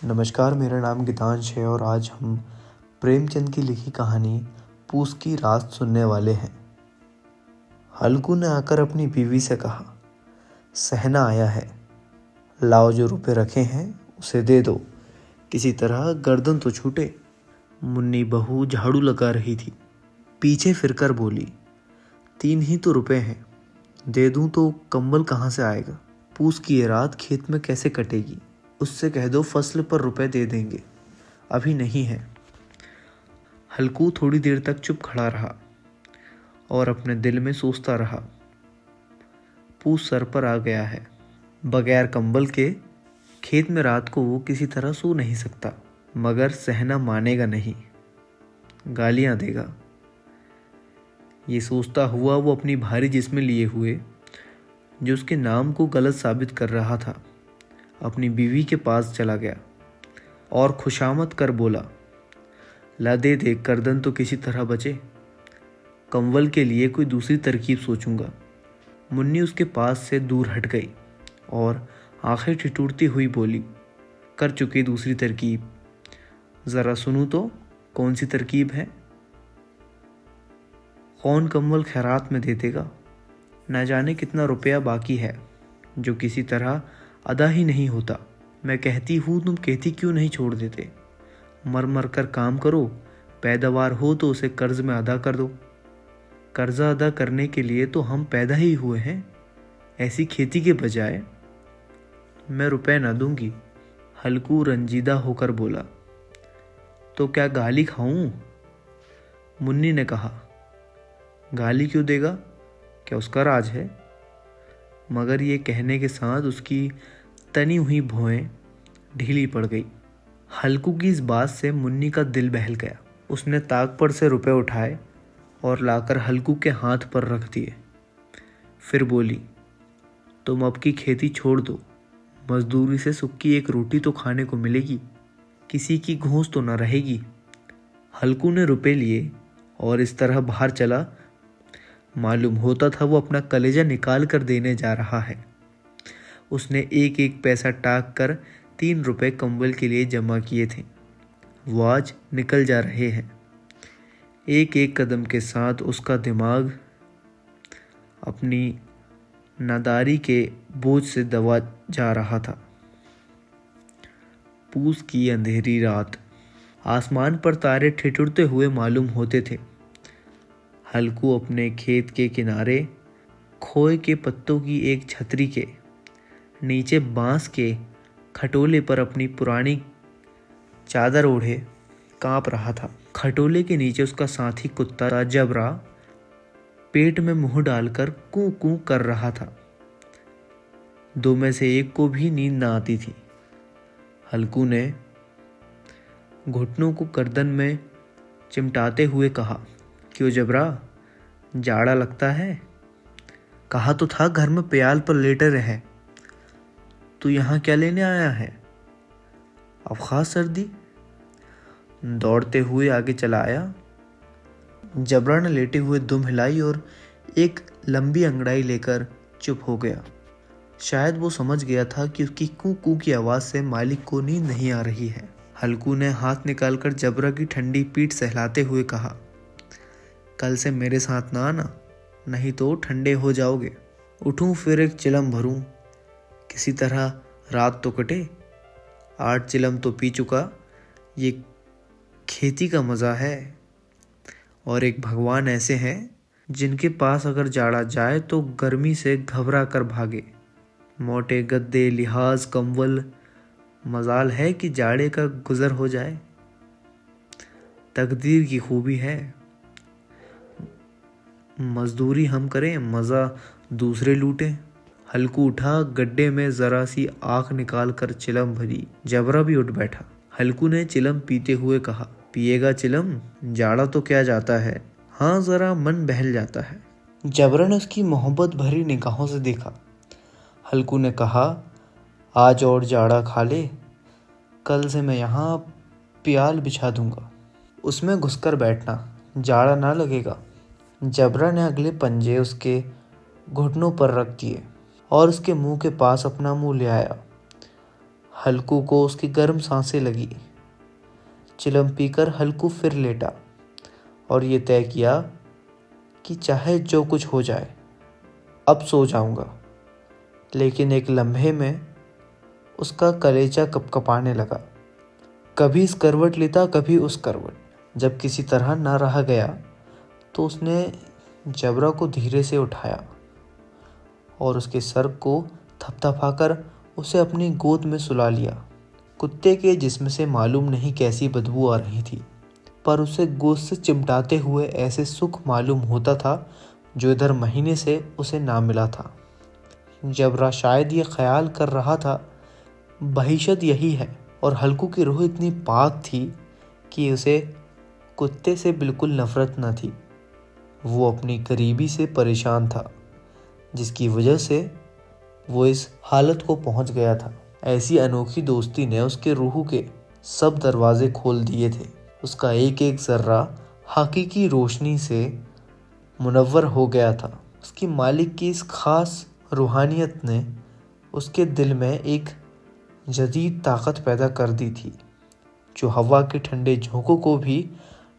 नमस्कार, मेरा नाम गीतांश है और आज हम प्रेमचंद की लिखी कहानी पूस की रात सुनने वाले हैं। हल्कू ने आकर अपनी बीवी से कहा, सहना आया है, लाओ जो रुपए रखे हैं उसे दे दो, किसी तरह गर्दन तो छूटे। मुन्नी बहू झाड़ू लगा रही थी, पीछे फिरकर बोली, 3 ही तो रुपए हैं, दे दूं तो कंबल कहाँ से आएगा? पूस की ये रात खेत में कैसे कटेगी? उससे कह दो फसल पर रुपए दे देंगे, अभी नहीं है। हल्कू थोड़ी देर तक चुप खड़ा रहा और अपने दिल में सोचता रहा। पूस सर पर आ गया है, बगैर कंबल के खेत में रात को वो किसी तरह सो नहीं सकता, मगर सहना मानेगा नहीं, गालियां देगा। ये सोचता हुआ वो अपनी भारी जिस्म लिए हुए, जो उसके नाम को गलत साबित कर रहा था, अपनी बीवी के पास चला गया और खुशामद कर बोला, ला दे दे, गर्दन तो किसी तरह बचे, कंवल के लिए कोई दूसरी तरकीब सोचूंगा। मुन्नी उसके पास से दूर हट गई और आंखें ठिठुरती हुई बोली, कर चुकी दूसरी तरकीब, ज़रा सुनूं तो कौन सी तरकीब है? कौन कंवल खैरात में दे देगा? न जाने कितना रुपया बाकी है जो किसी तरह अदा ही नहीं होता। मैं कहती हूँ तुम कहती क्यों नहीं छोड़ देते? मर मर कर काम करो, पैदावार हो तो उसे कर्ज में अदा कर दो। कर्जा अदा करने के लिए तो हम पैदा ही हुए हैं, ऐसी खेती के बजाय। मैं रुपए ना दूंगी, हल्कू रंजीदा होकर बोला। तो क्या गाली खाऊं? मुन्नी ने कहा। गाली क्यों देगा, क्या उसका राज है? मगर ये कहने के साथ उसकी तनी हुई भौहें ढीली पड़ गई। हल्कू की इस बात से मुन्नी का दिल बहल गया। उसने ताक पर से रुपए उठाए और लाकर हल्कू के हाथ पर रख दिए। फिर बोली, तुम अब की खेती छोड़ दो, मजदूरी से सुख की एक रोटी तो खाने को मिलेगी, किसी की घूंस तो न रहेगी। हल्कू ने रुपए लिए और इस तरह बाहर चला, मालूम होता था वो अपना कलेजा निकाल कर देने जा रहा है। उसने एक एक पैसा टाक कर 3 रुपए कंबल के लिए जमा किए थे, वो आज निकल जा रहे हैं। एक एक कदम के साथ उसका दिमाग अपनी नादारी के बोझ से दबा जा रहा था। पूस की अंधेरी रात, आसमान पर तारे ठिठुरते हुए मालूम होते थे। हल्कू अपने खेत के किनारे खोए के पत्तों की एक छतरी के नीचे बांस के खटोले पर अपनी पुरानी चादर ओढ़े कांप रहा था। खटोले के नीचे उसका साथी कुत्ता जबरा पेट में मुंह डालकर कूं कूं कर रहा था। 2 में से एक को भी नींद न आती थी। हल्कू ने घुटनों को गर्दन में चिमटाते हुए कहा, क्यों जबरा, जाड़ा लगता है? कहा तो था घर में प्याल पर लेटे रहे, तू यहाँ क्या लेने आया है? अब खास सर्दी? दौड़ते हुए आगे चला आया। जबरा ने लेटे हुए दुम हिलाई और एक लंबी अंगड़ाई लेकर चुप हो गया। शायद वो समझ गया था कि उसकी कू कू की आवाज़ से मालिक को नींद नहीं आ रही है। हल्कू ने हाथ निकालकर जबरा की ठंडी पीठ सहलाते हुए कहा, कल से मेरे साथ ना आना, नहीं तो ठंडे हो जाओगे। उठूं फिर एक चिलम भरूं, किसी तरह रात तो कटे। 8 चिलम तो पी चुका, ये खेती का मज़ा है। और एक भगवान ऐसे हैं जिनके पास अगर जाड़ा जाए तो गर्मी से घबरा कर भागे। मोटे गद्दे, लिहाज, कंबल, मजाल है कि जाड़े का गुजर हो जाए। तकदीर की खूबी है, मजदूरी हम करें, मज़ा दूसरे लूटें। हल्कू उठा, गड्ढे में ज़रा सी आँख निकाल कर चिलम भरी। जबरा भी उठ बैठा। हल्कू ने चिलम पीते हुए कहा, पिएगा चिलम? जाड़ा तो क्या जाता है, हाँ ज़रा मन बहल जाता है। जबरा ने उसकी मोहब्बत भरी निगाहों से देखा। हल्कू ने कहा, आज और जाड़ा खा ले, कल से मैं यहाँ प्याल बिछा दूंगा, उसमें घुसकर बैठना, जाड़ा ना लगेगा। जबरा ने अगले पंजे उसके घुटनों पर रख दिए और उसके मुंह के पास अपना मुंह ले आया। हल्कू को उसकी गर्म सांसें लगी। चिलम पीकर हल्कू फिर लेटा और ये तय किया कि चाहे जो कुछ हो जाए अब सो जाऊंगा। लेकिन एक लम्हे में उसका कलेजा कपकपाने लगा। कभी इस करवट लेता, कभी उस करवट। जब किसी तरह न रहा गया तो उसने जबरा को धीरे से उठाया और उसके सर को थपथपाकर उसे अपनी गोद में सुला लिया। कुत्ते के जिस्म से मालूम नहीं कैसी बदबू आ रही थी, पर उसे गोद से चिमटाते हुए ऐसे सुख मालूम होता था जो इधर महीने से उसे ना मिला था। जबरा शायद ये ख्याल कर रहा था बहिशत यही है, और हल्कू की रूह इतनी पाक थी कि उसे कुत्ते से बिल्कुल नफरत न थी। वो अपनी करीबी से परेशान था, जिसकी वजह से वो इस हालत को पहुंच गया था। ऐसी अनोखी दोस्ती ने उसके रूह के सब दरवाजे खोल दिए थे। उसका एक एक जर्रा हकीकी रोशनी से मुनव्वर हो गया था। उसकी मालिक की इस खास रूहानियत ने उसके दिल में एक जदीद ताकत पैदा कर दी थी जो हवा के ठंडे झोंकों को भी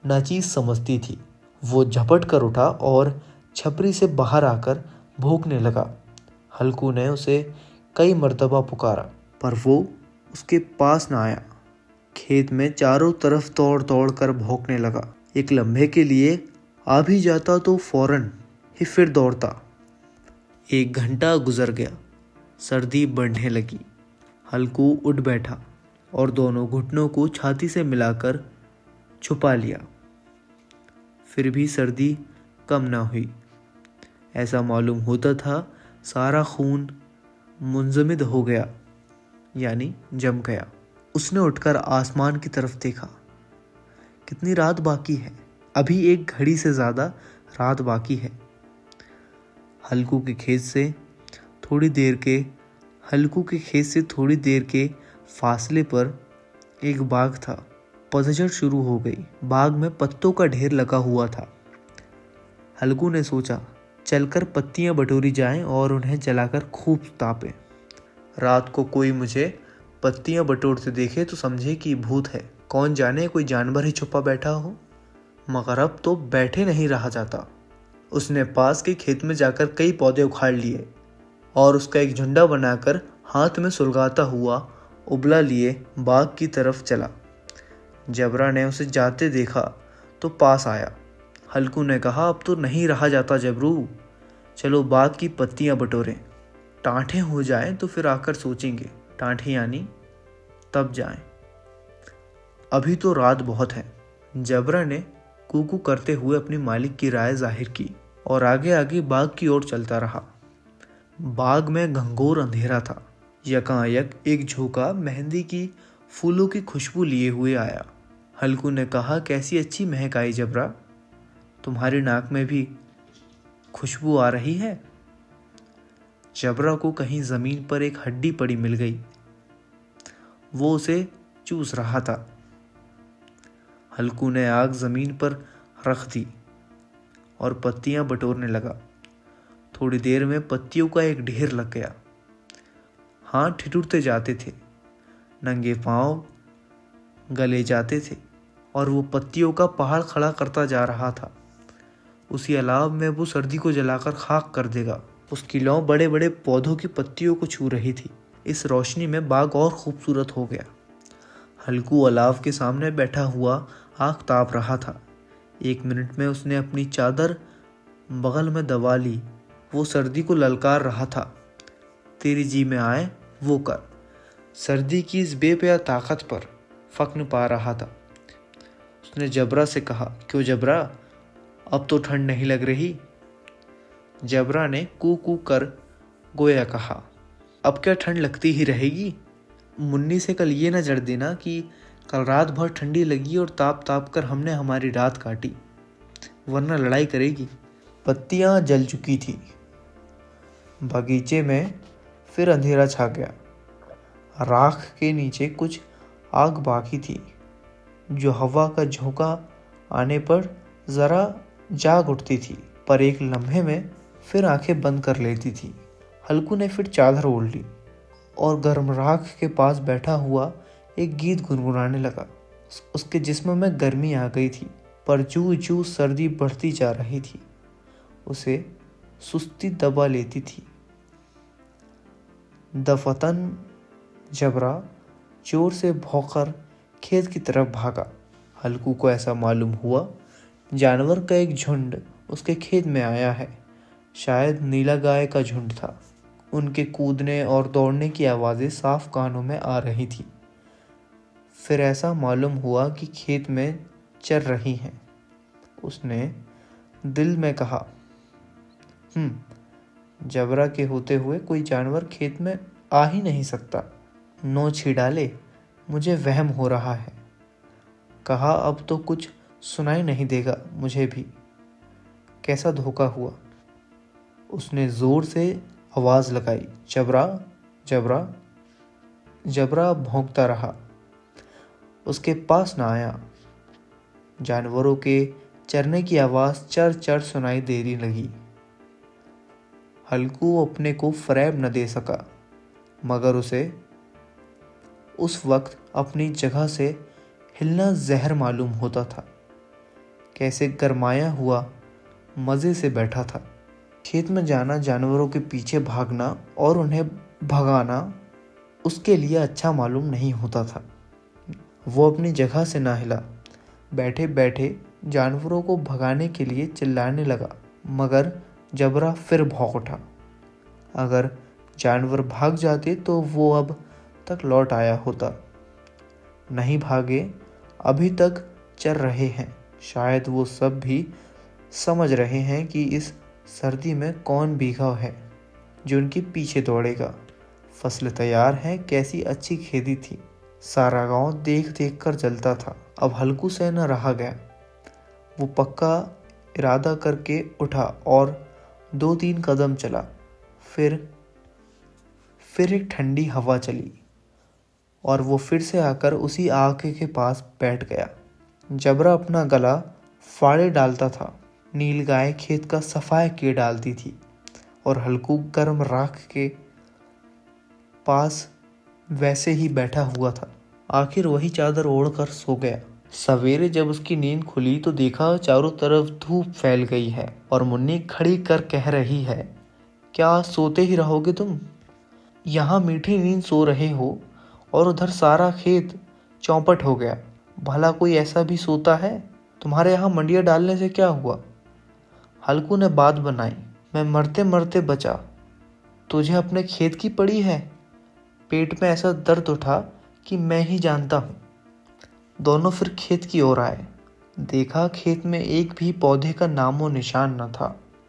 नाचीज समझती थी। वो झपट कर उठा और छपरी से बाहर आकर भौंकने लगा। हल्कू ने उसे कई मर्तबा पुकारा, पर वो उसके पास न आया। खेत में चारों तरफ तोड़ तोड़ कर भौंकने लगा। एक लम्हे के लिए आ भी जाता तो फौरन ही फिर दौड़ता। 1 घंटा गुजर गया। सर्दी बढ़ने लगी। हल्कू उठ बैठा और दोनों घुटनों को छाती से मिलाकर छुपा लिया। फिर भी सर्दी कम ना हुई। ऐसा मालूम होता था सारा खून मुंजमद हो गया, यानी जम गया। उसने उठकर आसमान की तरफ देखा। कितनी रात बाकी है? अभी 1 घड़ी से ज़्यादा रात बाकी है। हल्कू के खेत से थोड़ी देर के फासले पर एक बाग था। पतझड़ शुरू हो गई। बाग में पत्तों का ढेर लगा हुआ था। हल्कू ने सोचा चलकर पत्तियां बटोरी जाएं और उन्हें जलाकर खूब तापें। रात को कोई मुझे पत्तियां बटोरते देखे तो समझे कि भूत है। कौन जाने कोई जानवर ही छुपा बैठा हो। मगर अब तो बैठे नहीं रहा जाता। उसने पास के खेत में जाकर कई पौधे उखाड़ लिए और उसका एक झुंडा बनाकर हाथ में सुलगाता हुआ उबला लिए बाग की तरफ चला। जबरा ने उसे जाते देखा तो पास आया। हल्कू ने कहा, अब तो नहीं रहा जाता जबरू, चलो बाग की पत्तियां बटोरें। टाँठें हो जाएं तो फिर आकर सोचेंगे। टाँठें यानी तब जाएं, अभी तो रात बहुत है। जबरा ने कूकू करते हुए अपनी मालिक की राय जाहिर की और आगे आगे बाग की ओर चलता रहा। बाग में घंघोर अंधेरा था। यकायक एक झोंका मेहंदी की फूलों की खुशबू लिए हुए आया। हल्कू ने कहा, कैसी अच्छी महक आई जबरा, तुम्हारी नाक में भी खुशबू आ रही है। जबरा को कहीं जमीन पर एक हड्डी पड़ी मिल गई। वो उसे चूस रहा था। हल्कू ने आग जमीन पर रख दी और पत्तियां बटोरने लगा। थोड़ी देर में पत्तियों का एक ढेर लग गया। हाथ ठिठुरते जाते थे, नंगे पांव गले जाते थे और वो पत्तियों का पहाड़ खड़ा करता जा रहा था। उसी अलाव में वो सर्दी को जलाकर खाक कर देगा। उसकी लौ बड़े बड़े पौधों की पत्तियों को छू रही थी। इस रोशनी में बाग और खूबसूरत हो गया। हल्कू अलाव के सामने बैठा हुआ आग ताप रहा था। 1 मिनट में उसने अपनी चादर बगल में दबा ली। वो सर्दी को ललकार रहा था, तेरी जी में आए वो कर। सर्दी की इस बेपया ताकत पर फक्र पा रहा था। उसने जबरा से कहा, क्यों जबरा, अब तो ठंड नहीं लग रही? जबरा ने कू कू कर गोया कहा, अब क्या ठंड लगती ही रहेगी। मुन्नी से कल ये न जड़ देना कि कल रात बहुत ठंडी लगी और ताप ताप कर हमने हमारी रात काटी, वरना लड़ाई करेगी। पत्तियां जल चुकी थी। बगीचे में फिर अंधेरा छा गया। राख के नीचे कुछ आग बाकी थी जो हवा का झोंका आने पर जरा जाग उठती थी, पर एक लम्हे में फिर आंखें बंद कर लेती थी। हल्कू ने फिर चादर ओढ़ ली और गर्म राख के पास बैठा हुआ एक गीत गुनगुनाने लगा। उसके जिस्म में गर्मी आ गई थी, पर चू चू सर्दी बढ़ती जा रही थी। उसे सुस्ती दबा लेती थी। दफतन जबरा जोर से भौंकर खेत की तरफ भागा। हल्कू को ऐसा मालूम हुआ जानवर का एक झुंड उसके खेत में आया है। शायद नीला गाय का झुंड था। उनके कूदने और दौड़ने की आवाज़ें साफ कानों में आ रही थी। फिर ऐसा मालूम हुआ कि खेत में चर रही हैं। उसने दिल में कहा, जबरा के होते हुए कोई जानवर खेत में आ ही नहीं सकता। नो छिड़ाले, मुझे वहम हो रहा है। कहा, अब तो कुछ सुनाई नहीं देगा मुझे भी। कैसा धोखा हुआ। उसने जोर से आवाज़ लगाई, जबरा जबरा। जबरा भौंकता रहा, उसके पास ना आया। जानवरों के चरने की आवाज़ चर चर सुनाई देने लगी। हल्कू अपने को फरेब न दे सका, मगर उसे उस वक्त अपनी जगह से हिलना जहर मालूम होता था। कैसे गरमाया हुआ मज़े से बैठा था। खेत में जाना, जानवरों के पीछे भागना और उन्हें भगाना उसके लिए अच्छा मालूम नहीं होता था। वो अपनी जगह से ना हिला। बैठे बैठे जानवरों को भगाने के लिए चिल्लाने लगा, मगर जबरा फिर भौंक उठा। अगर जानवर भाग जाते तो वो अब तक लौट आया होता। नहीं भागे, अभी तक चल रहे हैं। शायद वो सब भी समझ रहे हैं कि इस सर्दी में कौन भीगा है जो उनके पीछे दौड़ेगा। फसल तैयार है, कैसी अच्छी खेती थी। सारा गांव देख देख कर जलता था। अब हल्कू से न रहा गया। वो पक्का इरादा करके उठा और 2-3 कदम चला। फिर एक ठंडी हवा चली और वो फिर से आकर उसी आग के पास बैठ गया। जबरा अपना गला फाड़े डालता था। नील गाय खेत का सफाया किए डालती थी और हल्कू गर्म राख के पास वैसे ही बैठा हुआ था। आखिर वही चादर ओढ़कर सो गया। सवेरे जब उसकी नींद खुली तो देखा चारों तरफ धूप फैल गई है और मुन्नी खड़ी कर कह रही है, क्या सोते ही रहोगे तुम? यहाँ मीठी नींद सो रहे हो और उधर सारा खेत चौपट हो गया। भला कोई ऐसा भी सोता है? तुम्हारे यहाँ मंडिया डालने से क्या हुआ? हल्कू ने बात बनाई, मैं मरते मरते बचा। तुझे अपने खेत की पड़ी है? पेट में ऐसा दर्द उठा कि मैं ही जानता हूँ। दोनों फिर खेत की ओर आए। देखा खेत में एक भी पौधे का नामो निशान न था।